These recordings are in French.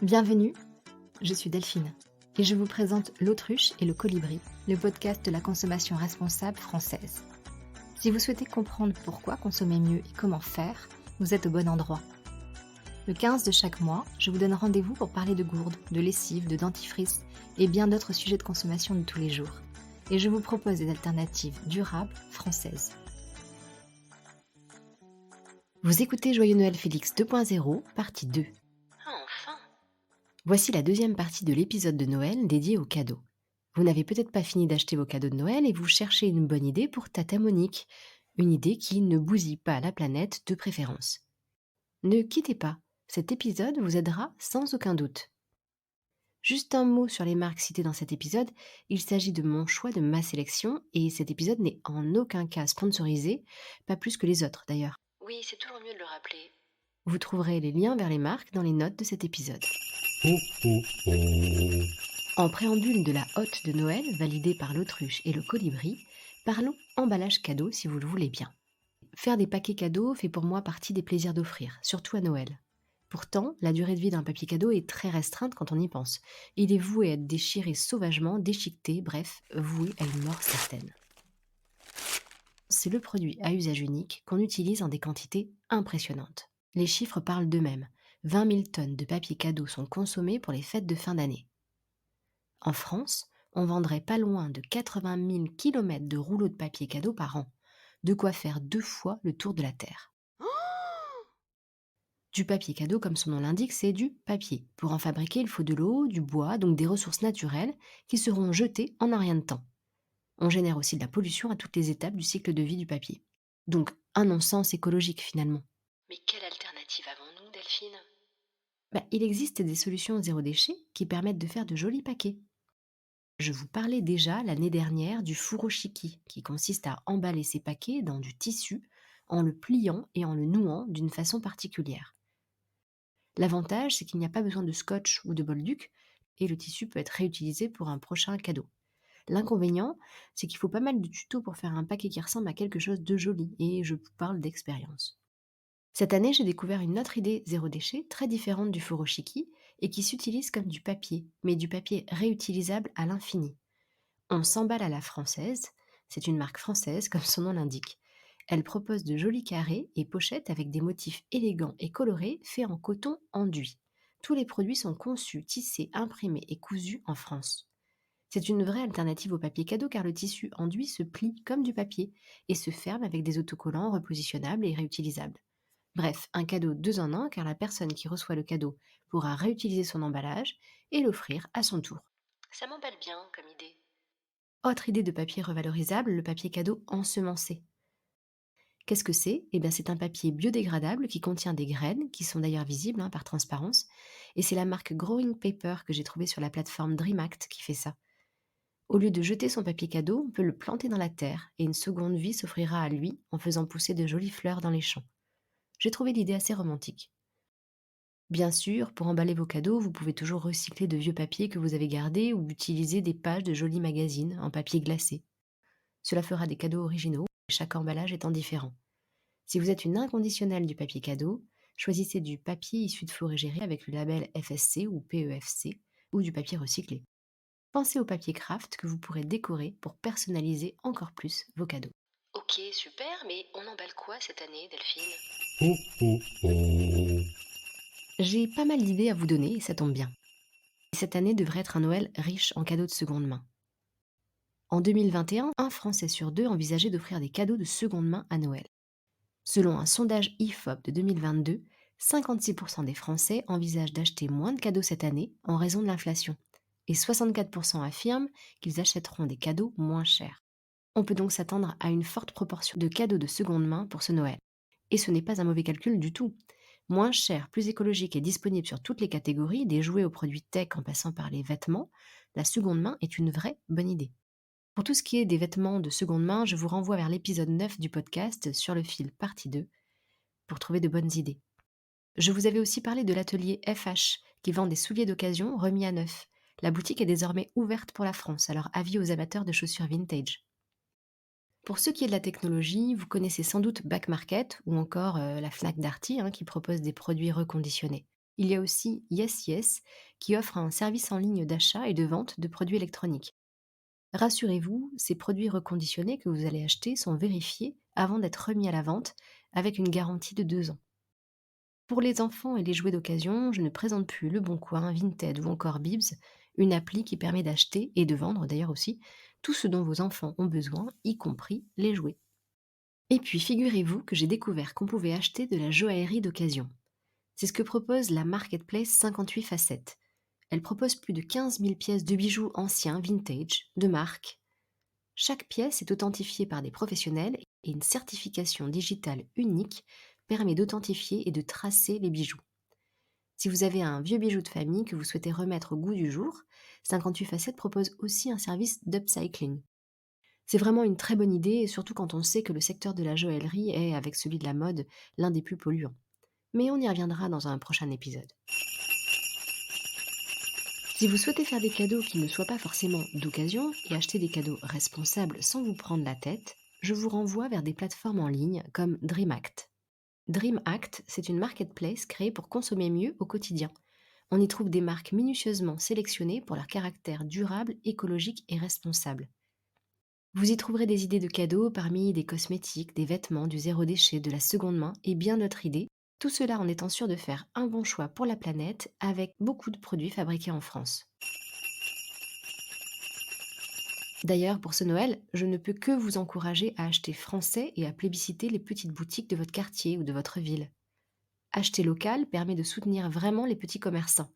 Bienvenue, je suis Delphine et je vous présente L'Autruche et le Colibri, le podcast de la consommation responsable française. Si vous souhaitez comprendre pourquoi consommer mieux et comment faire, vous êtes au bon endroit. Le 15 de chaque mois, je vous donne rendez-vous pour parler de gourdes, de lessive, de dentifrice et bien d'autres sujets de consommation de tous les jours. Et je vous propose des alternatives durables françaises. Vous écoutez Joyeux Noël Félix 2.0, partie 2. Enfin! Voici la deuxième partie de l'épisode de Noël dédié aux cadeaux. Vous n'avez peut-être pas fini d'acheter vos cadeaux de Noël et vous cherchez une bonne idée pour Tata Monique. Une idée qui ne bousille pas la planète de préférence. Ne quittez pas, cet épisode vous aidera sans aucun doute. Juste un mot sur les marques citées dans cet épisode, il s'agit de mon choix, de ma sélection, et cet épisode n'est en aucun cas sponsorisé, pas plus que les autres d'ailleurs. Oui, c'est toujours mieux de le rappeler. Vous trouverez les liens vers les marques dans les notes de cet épisode. En préambule de la hotte de Noël, validée par l'Autruche et le Colibri, parlons emballage cadeau si vous le voulez bien. Faire des paquets cadeaux fait pour moi partie des plaisirs d'offrir, surtout à Noël. Pourtant, la durée de vie d'un papier cadeau est très restreinte quand on y pense. Il est voué à être déchiré sauvagement, déchiqueté, bref, voué à une mort certaine. C'est le produit à usage unique qu'on utilise en des quantités impressionnantes. Les chiffres parlent d'eux-mêmes. 20 000 tonnes de papier cadeau sont consommées pour les fêtes de fin d'année. En France, on vendrait pas loin de 80 000 km de rouleaux de papier cadeau par an. De quoi faire 2 fois le tour de la Terre. Du papier cadeau, comme son nom l'indique, c'est du papier. Pour en fabriquer, il faut de l'eau, du bois, donc des ressources naturelles qui seront jetées en un rien de temps. On génère aussi de la pollution à toutes les étapes du cycle de vie du papier. Donc un non-sens écologique finalement. Mais quelle alternative avons-nous, Delphine? Il existe des solutions zéro déchet qui permettent de faire de jolis paquets. Je vous parlais déjà l'année dernière du furoshiki, qui consiste à emballer ses paquets dans du tissu en le pliant et en le nouant d'une façon particulière. L'avantage, c'est qu'il n'y a pas besoin de scotch ou de bolduc, et le tissu peut être réutilisé pour un prochain cadeau. L'inconvénient, c'est qu'il faut pas mal de tutos pour faire un paquet qui ressemble à quelque chose de joli, et je vous parle d'expérience. Cette année, j'ai découvert une autre idée zéro déchet, très différente du furoshiki, et qui s'utilise comme du papier, mais du papier réutilisable à l'infini. On s'emballe à la française, c'est une marque française comme son nom l'indique. Elle propose de jolis carrés et pochettes avec des motifs élégants et colorés faits en coton enduit. Tous les produits sont conçus, tissés, imprimés et cousus en France. C'est une vraie alternative au papier cadeau car le tissu enduit se plie comme du papier et se ferme avec des autocollants repositionnables et réutilisables. Bref, un cadeau 2 en 1 car la personne qui reçoit le cadeau pourra réutiliser son emballage et l'offrir à son tour. Ça m'emballe bien comme idée. Autre idée de papier revalorisable, le papier cadeau ensemencé. Qu'est-ce que c'est ? C'est un papier biodégradable qui contient des graines, qui sont d'ailleurs visibles par transparence, et c'est la marque Growing Paper que j'ai trouvée sur la plateforme DreamAct qui fait ça. Au lieu de jeter son papier cadeau, on peut le planter dans la terre, et une seconde vie s'offrira à lui en faisant pousser de jolies fleurs dans les champs. J'ai trouvé l'idée assez romantique. Bien sûr, pour emballer vos cadeaux, vous pouvez toujours recycler de vieux papiers que vous avez gardés ou utiliser des pages de jolis magazines en papier glacé. Cela fera des cadeaux originaux, chaque emballage étant différent. Si vous êtes une inconditionnelle du papier cadeau, choisissez du papier issu de forêt avec le label FSC ou PEFC ou du papier recyclé. Pensez au papier craft que vous pourrez décorer pour personnaliser encore plus vos cadeaux. Ok, super, mais on emballe quoi cette année, Delphine? J'ai pas mal d'idées à vous donner et ça tombe bien. Cette année devrait être un Noël riche en cadeaux de seconde main. En 2021, un Français sur 2 envisageait d'offrir des cadeaux de seconde main à Noël. Selon un sondage IFOP de 2022, 56% des Français envisagent d'acheter moins de cadeaux cette année en raison de l'inflation, et 64% affirment qu'ils achèteront des cadeaux moins chers. On peut donc s'attendre à une forte proportion de cadeaux de seconde main pour ce Noël. Et ce n'est pas un mauvais calcul du tout. Moins cher, plus écologique et disponible sur toutes les catégories, des jouets aux produits tech en passant par les vêtements, la seconde main est une vraie bonne idée. Pour tout ce qui est des vêtements de seconde main, je vous renvoie vers l'épisode 9 du podcast Sur le fil partie 2 pour trouver de bonnes idées. Je vous avais aussi parlé de l'atelier FH qui vend des souliers d'occasion remis à neuf. La boutique est désormais ouverte pour la France, alors avis aux amateurs de chaussures vintage. Pour ce qui est de la technologie, vous connaissez sans doute Back Market ou encore la Fnac Darty qui propose des produits reconditionnés. Il y a aussi Yes Yes qui offre un service en ligne d'achat et de vente de produits électroniques. Rassurez-vous, ces produits reconditionnés que vous allez acheter sont vérifiés avant d'être remis à la vente avec une garantie de 2 ans. Pour les enfants et les jouets d'occasion, je ne présente plus Le Bon Coin, Vinted ou encore Bibs, une appli qui permet d'acheter et de vendre d'ailleurs aussi tout ce dont vos enfants ont besoin, y compris les jouets. Et puis figurez-vous que j'ai découvert qu'on pouvait acheter de la joaillerie d'occasion. C'est ce que propose la marketplace 58 facettes. Elle propose plus de 15 000 pièces de bijoux anciens, vintage, de marque. Chaque pièce est authentifiée par des professionnels et une certification digitale unique permet d'authentifier et de tracer les bijoux. Si vous avez un vieux bijou de famille que vous souhaitez remettre au goût du jour, 58 facettes propose aussi un service d'upcycling. C'est vraiment une très bonne idée, surtout quand on sait que le secteur de la joaillerie est, avec celui de la mode, l'un des plus polluants. Mais on y reviendra dans un prochain épisode. Si vous souhaitez faire des cadeaux qui ne soient pas forcément d'occasion et acheter des cadeaux responsables sans vous prendre la tête, je vous renvoie vers des plateformes en ligne comme DreamAct. DreamAct, c'est une marketplace créée pour consommer mieux au quotidien. On y trouve des marques minutieusement sélectionnées pour leur caractère durable, écologique et responsable. Vous y trouverez des idées de cadeaux parmi des cosmétiques, des vêtements, du zéro déchet, de la seconde main et bien d'autres idées. Tout cela en étant sûr de faire un bon choix pour la planète avec beaucoup de produits fabriqués en France. D'ailleurs, pour ce Noël, je ne peux que vous encourager à acheter français et à plébisciter les petites boutiques de votre quartier ou de votre ville. Acheter local permet de soutenir vraiment les petits commerçants.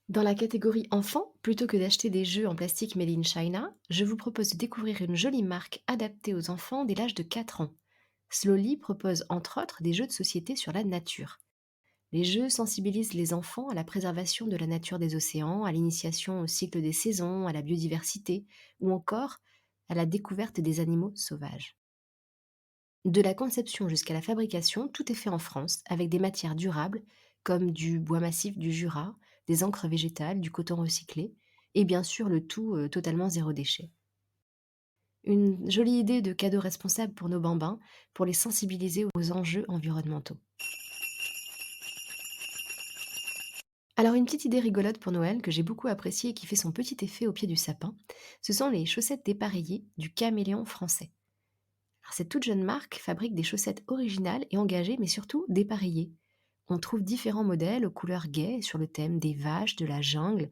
Dans la catégorie enfants, plutôt que d'acheter des jeux en plastique made in China, je vous propose de découvrir une jolie marque adaptée aux enfants dès l'âge de 4 ans. Slowly propose entre autres des jeux de société sur la nature. Les jeux sensibilisent les enfants à la préservation de la nature des océans, à l'initiation au cycle des saisons, à la biodiversité, ou encore à la découverte des animaux sauvages. De la conception jusqu'à la fabrication, tout est fait en France, avec des matières durables, comme du bois massif du Jura, des encres végétales, du coton recyclé, et bien sûr le tout totalement zéro déchet. Une jolie idée de cadeau responsable pour nos bambins, pour les sensibiliser aux enjeux environnementaux. Alors une petite idée rigolote pour Noël que j'ai beaucoup appréciée et qui fait son petit effet au pied du sapin, ce sont les chaussettes dépareillées du Caméléon français. Alors, cette toute jeune marque fabrique des chaussettes originales et engagées, mais surtout dépareillées. On trouve différents modèles aux couleurs gaies sur le thème des vaches, de la jungle,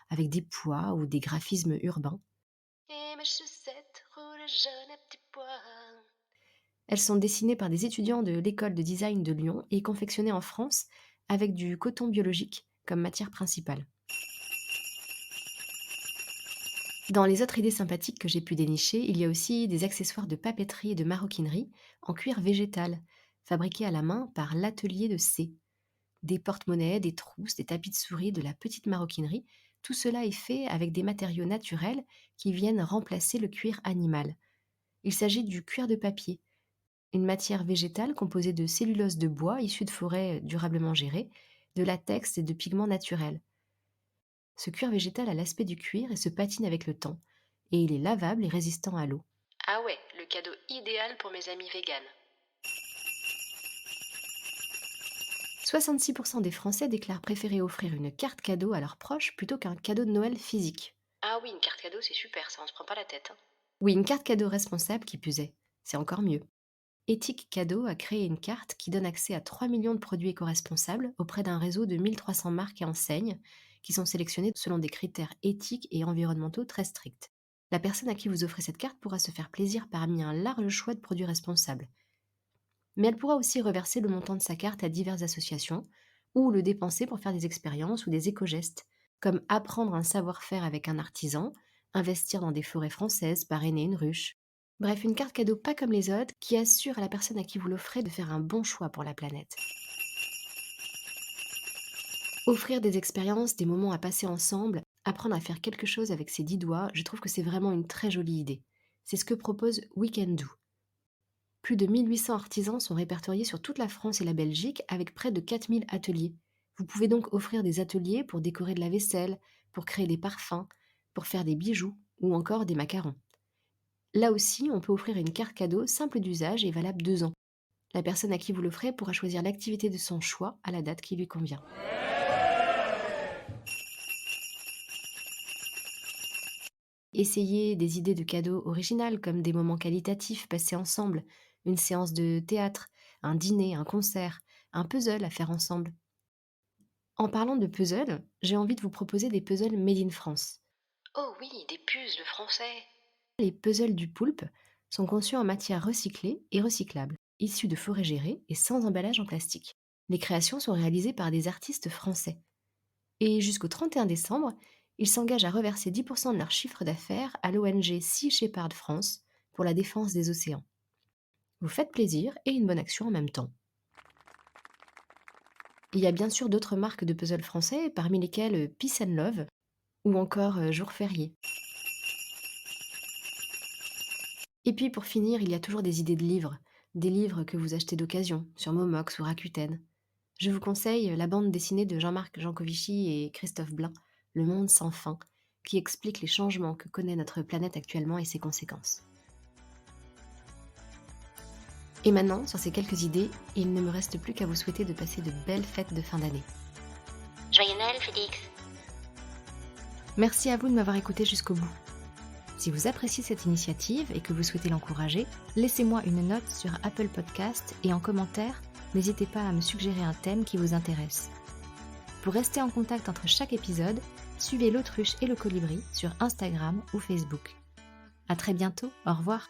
avec des pois ou des graphismes urbains. Et mes chaussettes roulent jaunes à petits pois. Elles sont dessinées par des étudiants de l'école de design de Lyon et confectionnées en France avec du coton biologique comme matière principale. Dans les autres idées sympathiques que j'ai pu dénicher, il y a aussi des accessoires de papeterie et de maroquinerie en cuir végétal, fabriqués à la main par l'atelier de C. Des porte-monnaies, des trousses, des tapis de souris, de la petite maroquinerie, tout cela est fait avec des matériaux naturels qui viennent remplacer le cuir animal. Il s'agit du cuir de papier, une matière végétale composée de cellulose de bois issue de forêts durablement gérées, de latex et de pigments naturels. Ce cuir végétal a l'aspect du cuir et se patine avec le temps, et il est lavable et résistant à l'eau. Ah ouais, le cadeau idéal pour mes amis véganes. 66% des Français déclarent préférer offrir une carte cadeau à leurs proches plutôt qu'un cadeau de Noël physique. Ah oui, une carte cadeau, c'est super, ça, on se prend pas la tête, hein. Oui, une carte cadeau responsable qui plus est. C'est encore mieux. Ethique Cadeau a créé une carte qui donne accès à 3 millions de produits éco-responsables auprès d'un réseau de 1300 marques et enseignes qui sont sélectionnées selon des critères éthiques et environnementaux très stricts. La personne à qui vous offrez cette carte pourra se faire plaisir parmi un large choix de produits responsables. Mais elle pourra aussi reverser le montant de sa carte à diverses associations ou le dépenser pour faire des expériences ou des éco-gestes, comme apprendre un savoir-faire avec un artisan, investir dans des forêts françaises, parrainer une ruche. Bref, une carte cadeau pas comme les autres qui assure à la personne à qui vous l'offrez de faire un bon choix pour la planète. Offrir des expériences, des moments à passer ensemble, apprendre à faire quelque chose avec ses 10 doigts, je trouve que c'est vraiment une très jolie idée. C'est ce que propose Weekend Do. Plus de 1800 artisans sont répertoriés sur toute la France et la Belgique avec près de 4000 ateliers. Vous pouvez donc offrir des ateliers pour décorer de la vaisselle, pour créer des parfums, pour faire des bijoux ou encore des macarons. Là aussi, on peut offrir une carte cadeau simple d'usage et valable 2 ans. La personne à qui vous l'offrez pourra choisir l'activité de son choix à la date qui lui convient. Essayez des idées de cadeaux originales comme des moments qualitatifs passés ensemble, une séance de théâtre, un dîner, un concert, un puzzle à faire ensemble. En parlant de puzzle, j'ai envie de vous proposer des puzzles made in France. Oh oui, des puzzles français. Les puzzles du poulpe sont conçus en matière recyclée et recyclable, issus de forêts gérées et sans emballage en plastique. Les créations sont réalisées par des artistes français. Et jusqu'au 31 décembre, ils s'engagent à reverser 10% de leur chiffre d'affaires à l'ONG Sea Shepherd France pour la défense des océans. Vous faites plaisir et une bonne action en même temps. Il y a bien sûr d'autres marques de puzzles français, parmi lesquelles Peace and Love ou encore Jour férié. Et puis pour finir, il y a toujours des idées de livres, des livres que vous achetez d'occasion, sur Momox ou Rakuten. Je vous conseille la bande dessinée de Jean-Marc Jancovici et Christophe Blain, Le monde sans fin, qui explique les changements que connaît notre planète actuellement et ses conséquences. Et maintenant, sur ces quelques idées, il ne me reste plus qu'à vous souhaiter de passer de belles fêtes de fin d'année. Joyeux Noël, Félix. Merci à vous de m'avoir écouté jusqu'au bout. Si vous appréciez cette initiative et que vous souhaitez l'encourager, laissez-moi une note sur Apple Podcast et en commentaire, n'hésitez pas à me suggérer un thème qui vous intéresse. Pour rester en contact entre chaque épisode, suivez l'Autruche et le Colibri sur Instagram ou Facebook. À très bientôt, au revoir.